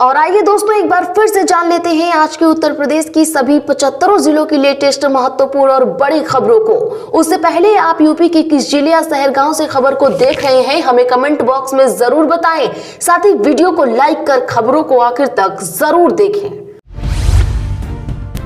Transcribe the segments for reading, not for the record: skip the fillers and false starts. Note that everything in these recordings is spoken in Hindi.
और आइए दोस्तों एक बार फिर से जान लेते हैं आज के उत्तर प्रदेश की सभी 75 जिलों की लेटेस्ट महत्वपूर्ण और बड़ी खबरों को। उससे पहले आप यूपी के किस जिले या शहर गांव से खबर को देख रहे हैं हमें कमेंट बॉक्स में जरूर बताएं। साथ ही वीडियो को लाइक कर खबरों को आखिर तक जरूर देखें।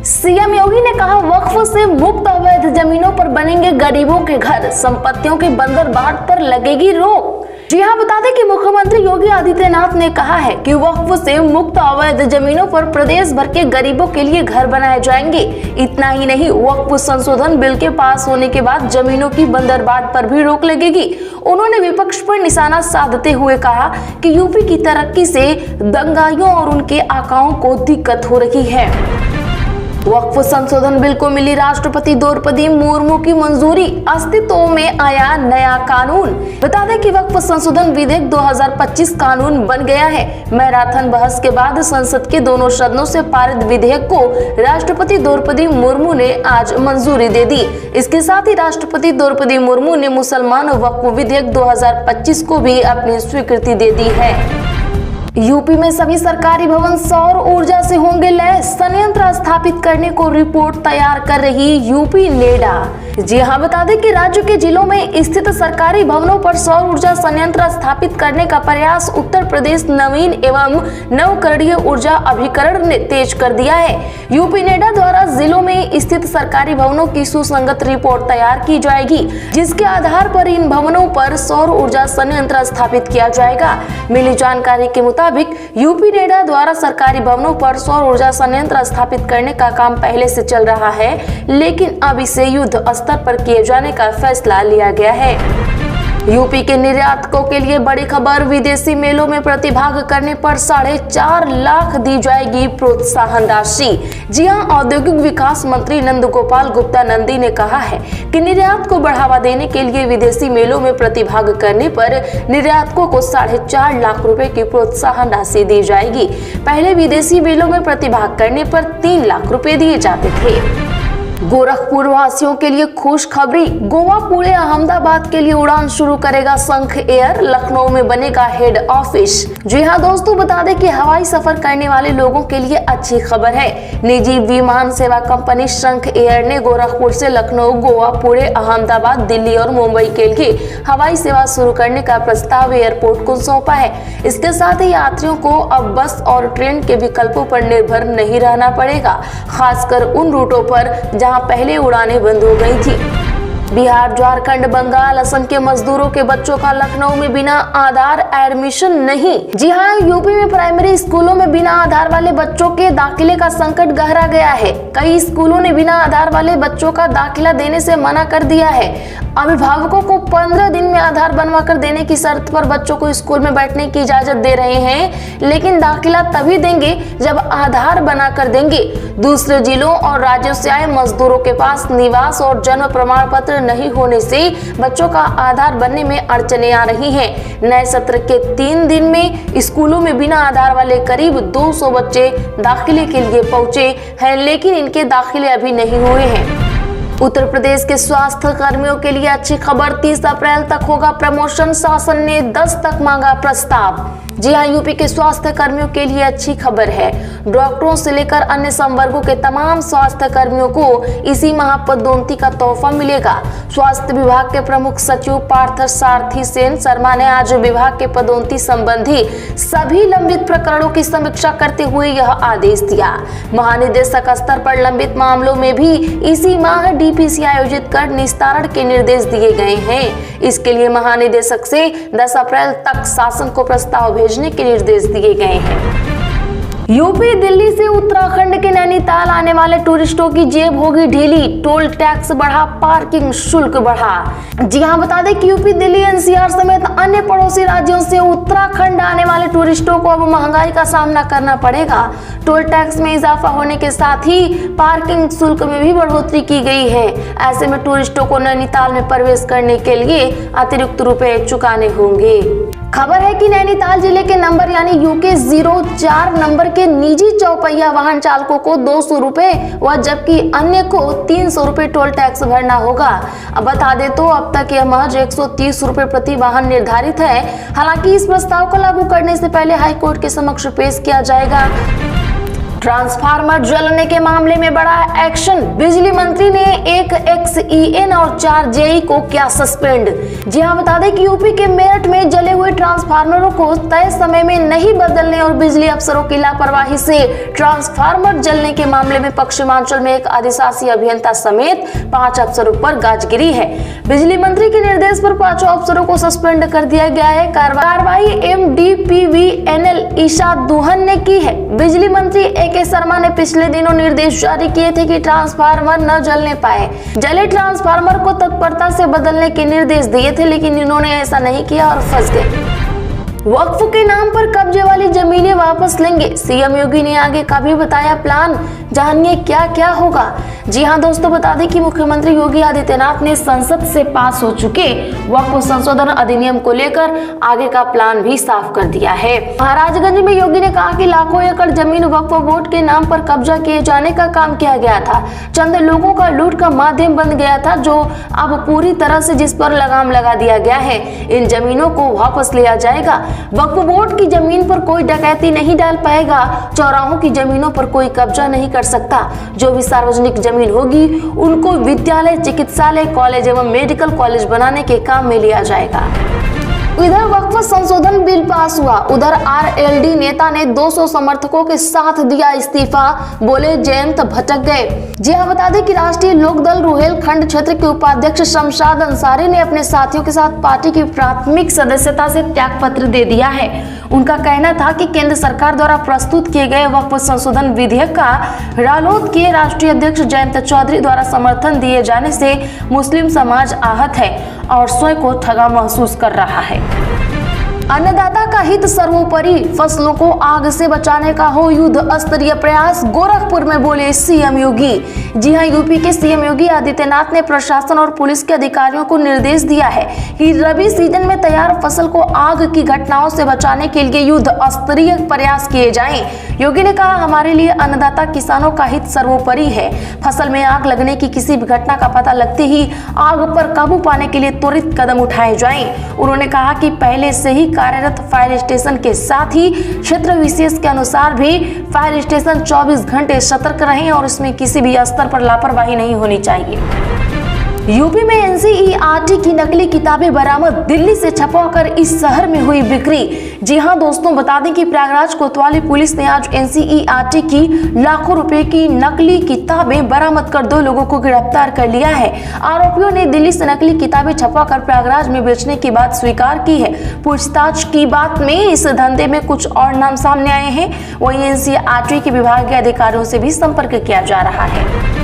सीएम योगी ने कहा वक्फ से मुक्त अवैध जमीनों पर बनेंगे गरीबों के घर, संपत्तियों के बंदरबाट पर लगेगी रोक। जी हां, बता दें कि मुख्यमंत्री योगी आदित्यनाथ ने कहा है कि वक्फ से मुक्त अवैध जमीनों पर प्रदेश भर के गरीबों के लिए घर बनाए जाएंगे। इतना ही नहीं, वक्फ संशोधन बिल के पास होने के बाद जमीनों की बंदरबाट पर भी रोक लगेगी। उन्होंने विपक्ष पर निशाना साधते हुए कहा कि यूपी की तरक्की से दंगाइयों और उनके आकाओं को दिक्कत हो रही है। वक्फ संशोधन बिल को मिली राष्ट्रपति द्रौपदी मुर्मू की मंजूरी, अस्तित्व में आया नया कानून। बता दें कि वक्फ संशोधन विधेयक 2025 कानून बन गया है। मैराथन बहस के बाद संसद के दोनों सदनों से पारित विधेयक को राष्ट्रपति द्रौपदी मुर्मू ने आज मंजूरी दे दी। इसके साथ ही राष्ट्रपति द्रौपदी मुर्मू ने मुसलमान वक्फ विधेयक 2025 को भी अपनी स्वीकृति दे दी है। यूपी में सभी सरकारी भवन सौर ऊर्जा से होंगे लैस, संयंत्र स्थापित करने को रिपोर्ट तैयार कर रही यूपी नेडा। जी हां, बता दें कि राज्य के जिलों में स्थित सरकारी भवनों पर सौर ऊर्जा संयंत्र स्थापित करने का प्रयास उत्तर प्रदेश नवीन एवं नवकरणीय ऊर्जा अभिकरण ने तेज कर दिया है। यूपी नेडा द्वारा जिलों में स्थित सरकारी भवनों की सुसंगत रिपोर्ट तैयार की जाएगी, जिसके आधार पर इन भवनों पर सौर ऊर्जा संयंत्र स्थापित किया जाएगा। मिली जानकारी के मुताबिक यूपी नेडा द्वारा सरकारी भवनों पर सौर ऊर्जा संयंत्र स्थापित करने का काम पहले से चल रहा है, लेकिन अब इसे युद्ध स्तर पर किए जाने का फैसला लिया गया है। यूपी के निर्यातकों के लिए बड़ी खबर, विदेशी मेलों में प्रतिभाग करने पर 4.5 लाख दी जाएगी प्रोत्साहन राशि। जी हां, औद्योगिक विकास मंत्री नंदगोपाल गुप्ता नंदी ने कहा है कि निर्यात को बढ़ावा देने के लिए विदेशी मेलों में प्रतिभाग करने पर निर्यातकों को 4.5 लाख रुपए की प्रोत्साहन राशि दी जाएगी। पहले विदेशी मेलों में प्रतिभाग करने पर 3 लाख रुपए दिए जाते थे। गोरखपुर वासियों के लिए खुशखबरी, गोवा पुणे अहमदाबाद के लिए उड़ान शुरू करेगा शंख एयर, लखनऊ में बनेगा हेड ऑफिस। जी हां दोस्तों, बता दें कि हवाई सफर करने वाले लोगों के लिए अच्छी खबर है। निजी विमान सेवा कंपनी शंख एयर ने गोरखपुर से लखनऊ, गोवा, पुणे, अहमदाबाद, दिल्ली और मुंबई के लिए हवाई सेवा शुरू करने का प्रस्ताव एयरपोर्ट को सौंपा है। इसके साथ ही यात्रियों को अब बस और ट्रेन के विकल्पों पर निर्भर नहीं रहना पड़ेगा, खासकर उन रूटों पर जहां पहले उड़ानें बंद हो गई थी। बिहार, झारखंड, बंगाल, असम के मजदूरों के बच्चों का लखनऊ में बिना आधार एडमिशन नहीं। जी हां, यूपी में प्राइमरी स्कूलों में बिना आधार वाले बच्चों के दाखिले का संकट गहरा गया है। कई स्कूलों ने बिना आधार वाले बच्चों का दाखिला देने से मना कर दिया है। अभिभावकों को 15 दिन में आधार बनवा कर देने की शर्त पर बच्चों को स्कूल में बैठने की इजाजत दे रहे हैं, लेकिन दाखिला तभी देंगे जब आधार बना कर देंगे। दूसरे जिलों और राज्यों से आए मजदूरों के पास निवास और जन्म प्रमाण पत्र नहीं होने से बच्चों का आधार बनने में अड़चनें आ रही हैं। नए सत्र के 3 दिन में स्कूलों में बिना आधार वाले करीब 200 बच्चे दाखिले के लिए पहुंचे हैं, लेकिन इनके दाखिले अभी नहीं हुए हैं। उत्तर प्रदेश के स्वास्थ्य कर्मियों के लिए अच्छी खबर, 30 अप्रैल तक होगा प्रमोशन, शासन ने 10 तक मांगा प्रस्ताव। जी हां, यूपी के स्वास्थ्य कर्मियों के लिए अच्छी खबर है। डॉक्टरों से लेकर अन्य संवर्गों के तमाम स्वास्थ्य कर्मियों को इसी माह पदोन्नति का तोहफा मिलेगा। स्वास्थ्य विभाग के प्रमुख सचिव पार्थ सारथी सेन शर्मा ने आज विभाग के पदोन्नति संबंधी सभी लंबित प्रकरणों की समीक्षा करते हुए यह आदेश दिया। महानिदेशक स्तर पर लंबित मामलों में भी इसी माह डीपीसी आयोजित कर निस्तारण के निर्देश दिए गए हैं। इसके लिए महानिदेशक से 10 अप्रैल तक शासन को प्रस्ताव भेजने के निर्देश दिए गए हैं। यूपी, दिल्ली से उत्तराखंड के नैनीताल आने वाले टूरिस्टों की जेब होगी ढीली, टोल टैक्स बढ़ा, पार्किंग शुल्क बढ़ा। जी हां, बता दें कि यूपी, दिल्ली, एनसीआर समेत अन्य पड़ोसी राज्यों से उत्तराखंड आने वाले टूरिस्टों को अब महंगाई का सामना करना पड़ेगा। टोल टैक्स में इजाफा होने के साथ ही पार्किंग शुल्क में भी बढ़ोतरी की गई है। ऐसे में टूरिस्टों को नैनीताल में प्रवेश करने के लिए अतिरिक्त रुपए चुकाने होंगे। खबर है कि नैनीताल जिले के नंबर यानी यूके 04 नंबर के निजी चौपहिया वाहन चालकों को 200 रुपए व जबकि अन्य को 300 रुपए टोल टैक्स भरना होगा। अब बता दे तो अब तक यह महज 130 रुपए प्रति वाहन निर्धारित है। हालांकि इस प्रस्ताव को लागू करने से पहले हाईकोर्ट के समक्ष पेश किया जाएगा। ट्रांसफार्मर जलने के मामले में बड़ा एक्शन, बिजली मंत्री ने एक XEN और 4 JE को किया सस्पेंड। जी हां, बता दें कि यूपी के मेरठ में जले हुए ट्रांसफार्मरों को तय समय में नहीं बदलने और बिजली अफसरों की लापरवाही से ट्रांसफार्मर जलने के मामले में पश्चिमांचल में एक अधिशासी अभियंता समेत 5 अफसरों पर गाज गिरी है। बिजली मंत्री के निर्देश पर 5 अफसरों को सस्पेंड कर दिया गया है। कार्रवाई MDPVNL ईशा दुहन ने की है। बिजली मंत्री के शर्मा ने पिछले दिनों निर्देश जारी किए थे कि ट्रांसफार्मर न जलने पाए। जले ट्रांसफार्मर को तत्परता से बदलने के निर्देश दिए थे, लेकिन इन्होंने ऐसा नहीं किया और फंस गए। वक्फ के नाम पर कब्जे वाली जमीनें वापस लेंगे, सीएम योगी ने आगे का भी बताया प्लान। जानिए क्या क्या होगा। जी हां दोस्तों, बता दें कि मुख्यमंत्री योगी आदित्यनाथ ने संसद से पास हो चुके वक्फ संशोधन अधिनियम को लेकर आगे का प्लान भी साफ कर दिया है। महाराजगंज में योगी ने कहा कि लाखों एकड़ जमीन वक्फ बोर्ड के नाम पर कब्जा किए जाने का काम किया गया था, चंद लोगों का लूट का माध्यम बन गया था, जो अब पूरी तरह से जिस पर लगाम लगा दिया गया है। इन जमीनों को वापस लिया जाएगा। वक्फ बोर्ड की जमीन पर कोई डकैती नहीं डाल पाएगा। चौराहों की जमीनों पर कोई कब्जा नहीं कर सकता। जो भी सार्वजनिक जमीन होगी उनको विद्यालय, चिकित्सालय, कॉलेज एवं मेडिकल कॉलेज बनाने के काम में लिया जाएगा। इधर वक्फ संशोधन बिल पास हुआ, उधर RLD नेता ने 200 समर्थकों के साथ दिया इस्तीफा, बोले जयंत भटक गए। जी हां, बता दें कि राष्ट्रीय लोकदल रुहेलखंड क्षेत्र के उपाध्यक्ष शमशाद अंसारी ने अपने साथियों के साथ पार्टी की प्राथमिक सदस्यता से त्याग पत्र दे दिया है। उनका कहना था कि केंद्र सरकार द्वारा प्रस्तुत किए गए वक्फ संशोधन विधेयक का रालोद के राष्ट्रीय अध्यक्ष जयंत चौधरी द्वारा समर्थन दिए जाने से मुस्लिम समाज आहत है और स्वयं को ठगा महसूस कर रहा है। अन्नदाता का हित सर्वोपरि, फसलों को आग से बचाने का हो युद्ध स्तरीय प्रयास, गोरखपुर में बोले सीएम योगी। जी हां, यूपी के सीएम योगी आदित्यनाथ ने प्रशासन और पुलिस के अधिकारियों को निर्देश दिया है कि रबी सीजन में तैयार फसल को आग की घटनाओं से बचाने के लिए युद्ध स्तरीय प्रयास किए जाएं। योगी ने कहा, हमारे लिए अन्नदाता किसानों का हित सर्वोपरि है। फसल में आग लगने की किसी भी घटना का पता लगते ही आग पर काबू पाने के लिए त्वरित कदम उठाए जाएं। उन्होंने कहा कि पहले से ही कार्यरत फायर स्टेशन के साथ ही क्षेत्र विशेष के अनुसार भी फायर स्टेशन 24 घंटे सतर्क रहें और इसमें किसी भी स्तर पर लापरवाही नहीं होनी चाहिए। यूपी में NCERT की नकली किताबें बरामद, दिल्ली से छपवाकर इस शहर में हुई बिक्री। जी हां दोस्तों, बता दें कि प्रयागराज कोतवाली पुलिस ने आज NCERT की लाखों रुपए की नकली किताबें बरामद कर 2 लोगों को गिरफ्तार कर लिया है। आरोपियों ने दिल्ली से नकली किताबें छपवाकर प्रयागराज में बेचने की बात स्वीकार की है। पूछताछ की बात में इस धंधे में कुछ और नाम सामने आए हैं। वहीं NCERT के विभागीय अधिकारियों से भी संपर्क किया जा रहा है।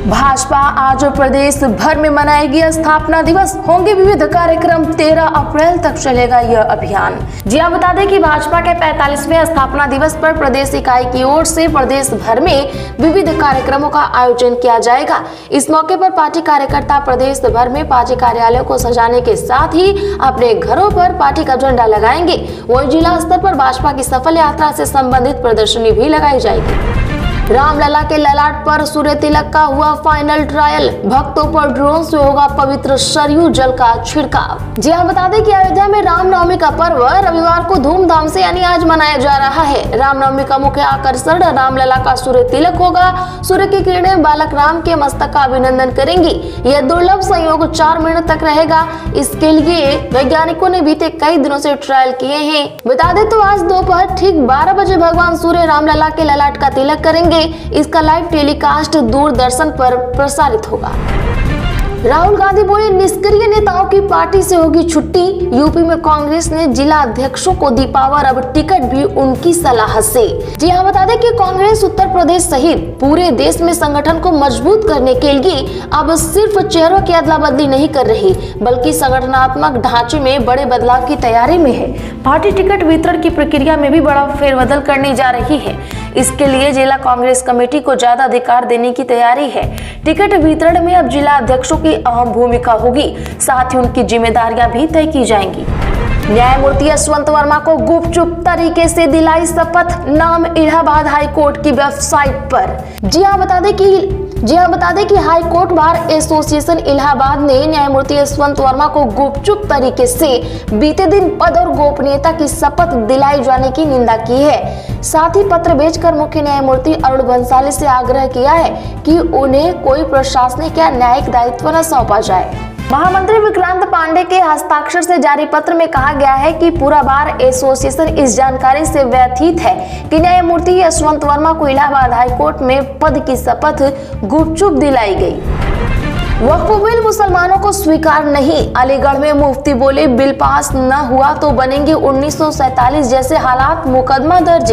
भाजपा आज प्रदेश भर में मनाएगी स्थापना दिवस, होंगे विविध कार्यक्रम, 13 अप्रैल तक चलेगा यह अभियान। जी आप बता दें कि भाजपा के 45वें स्थापना दिवस पर प्रदेश इकाई की ओर से प्रदेश भर में विविध कार्यक्रमों का आयोजन किया जाएगा। इस मौके पर पार्टी कार्यकर्ता प्रदेश भर में पार्टी कार्यालयों को सजाने के साथ ही अपने घरों पर पार्टी का झंडा लगाएंगे। वहीं जिला स्तर पर भाजपा की सफल यात्रा से संबंधित प्रदर्शनी भी लगाई जाएगी। रामलला के ललाट पर सूर्य तिलक का हुआ फाइनल ट्रायल, भक्तों पर ड्रोन से होगा पवित्र सरयू जल का छिड़काव। जी हाँ, बता दें कि अयोध्या में रामनवमी का पर्व रविवार को धूमधाम से यानी आज मनाया जा रहा है। रामनवमी का मुख्य आकर्षण रामलला का सूर्य तिलक होगा। सूर्य की किरणें बालक राम के मस्तक का अभिनंदन करेंगी। यह दुर्लभ संयोग 4 मिनट तक रहेगा। इसके लिए वैज्ञानिकों ने बीते कई दिनों से ट्रायल किए हैं। बता दें तो आज दोपहर ठीक 12 बजे भगवान सूर्य रामलला के ललाट का तिलक करेंगे। इसका लाइव टेलीकास्ट दूरदर्शन पर प्रसारित होगा। राहुल गांधी बोले निष्क्रिय नेताओं की पार्टी से होगी छुट्टी। यूपी में कांग्रेस ने जिला अध्यक्षों को दी पावर, अब टिकट भी उनकी सलाह से। जी हाँ, बता दें कि कांग्रेस उत्तर प्रदेश सहित पूरे देश में संगठन को मजबूत करने के लिए अब सिर्फ चेहरों की अदला बदली नहीं कर रही, बल्कि संगठनात्मक ढांचे में बड़े बदलाव की तैयारी में है। पार्टी टिकट वितरण की प्रक्रिया में भी बड़ा फेरबदल करने जा रही है। इसके लिए जिला कांग्रेस कमेटी को ज्यादा अधिकार देने की तैयारी है। टिकट वितरण में अब जिला अध्यक्षों की अहम भूमिका होगी, साथ ही उनकी जिम्मेदारियां भी तय की जाएंगी। न्यायमूर्ति यशवंत वर्मा को गुपचुप तरीके से दिलाई शपथ, नाम इलाहाबाद हाई कोर्ट की वेबसाइट पर। जी हां बता दें कि high court bar association Allahabad ने न्यायमूर्ति यशवंत वर्मा को गुपचुप तरीके से बीते दिन पद और गोपनीयता की शपथ दिलाई जाने की निंदा की है। साथ ही पत्र भेजकर मुख्य न्यायमूर्ति अरुण भंसाली से आग्रह किया है कि उन्हें कोई प्रशासनिक या न्यायिक दायित्व न सौंपा जाए। महामंत्री विक्रांत पांडे के हस्ताक्षर से जारी पत्र में कहा गया है कि पूरा बार एसोसिएशन इस जानकारी से व्यथित है कि न्यायमूर्ति यशवंत वर्मा को इलाहाबाद हाईकोर्ट में पद की शपथ गुपचुप दिलाई गई। वक्फ बिल मुसलमानों को स्वीकार नहीं, अलीगढ़ में मुफ्ती बोले बिल पास न हुआ तो बनेंगे 1947 जैसे हालात, मुकदमा दर्ज।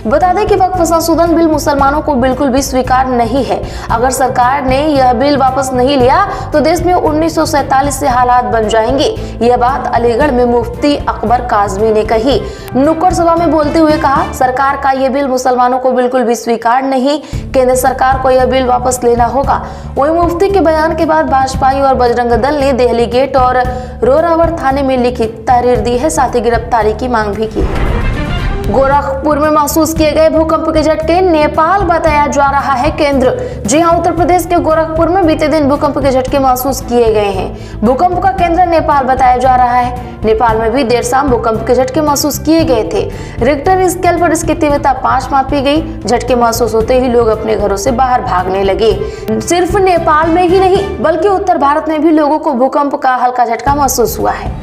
बता दें कि वक्फ संशोधन बिल मुसलमानों को बिल्कुल भी स्वीकार नहीं है। अगर सरकार ने यह बिल वापस नहीं लिया तो देश में 1947 से हालात बन जाएंगे। यह बात अलीगढ़ में मुफ्ती अकबर काजमी ने कही। नुक्कड़ सभा में बोलते हुए कहा, सरकार का यह बिल मुसलमानों को बिल्कुल भी स्वीकार नहीं, केंद्र सरकार को यह बिल वापस लेना होगा। वही मुफ्ती के बयान के बाद भाजपा और बजरंग दल ने देहली गेट और रोरावर थाने में लिखित तहरीर दी है, साथ ही गिरफ्तारी की मांग भी की है। गोरखपुर में महसूस किए गए भूकंप के झटके नेपाल बताया जा रहा है केंद्र। जी हां, उत्तर प्रदेश के गोरखपुर में बीते दिन भूकंप के झटके महसूस किए गए हैं। भूकंप का केंद्र नेपाल बताया जा रहा है। नेपाल में भी देर शाम भूकंप के झटके महसूस किए गए थे। रिक्टर स्केल पर इसकी तीव्रता 5 मापी गई। झटके महसूस होते ही लोग अपने घरों से बाहर भागने लगे। सिर्फ नेपाल में ही नहीं बल्कि उत्तर भारत में भी लोगों को भूकंप का हल्का झटका महसूस हुआ है।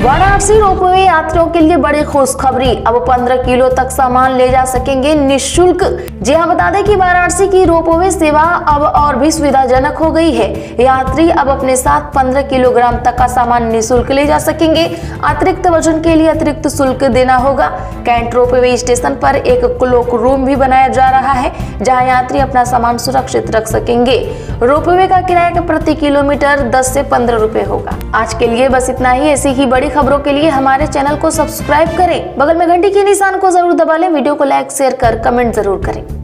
वाराणसी रोपवे यात्रियों के लिए बड़ी खुशखबरी, अब 15 किलो तक सामान ले जा सकेंगे निःशुल्क। जी हां, बता दें कि वाराणसी की रोपवे सेवा अब और भी सुविधाजनक हो गई है। यात्री अब अपने साथ 15 किलोग्राम तक का सामान निःशुल्क ले जा सकेंगे। अतिरिक्त वजन के लिए अतिरिक्त शुल्क देना होगा। कैंट रोपवे स्टेशन पर एक क्लोक रूम भी बनाया जा रहा है जहां यात्री अपना सामान सुरक्षित रख सकेंगे। रोपवे का किराया प्रति किलोमीटर 10 से 15 रुपए होगा। आज के लिए बस इतना ही। ऐसी ही बड़ी खबरों के लिए हमारे चैनल को सब्सक्राइब करें, बगल में घंटी के निशान को जरूर दबा लें, वीडियो को लाइक शेयर कर कमेंट जरूर करें।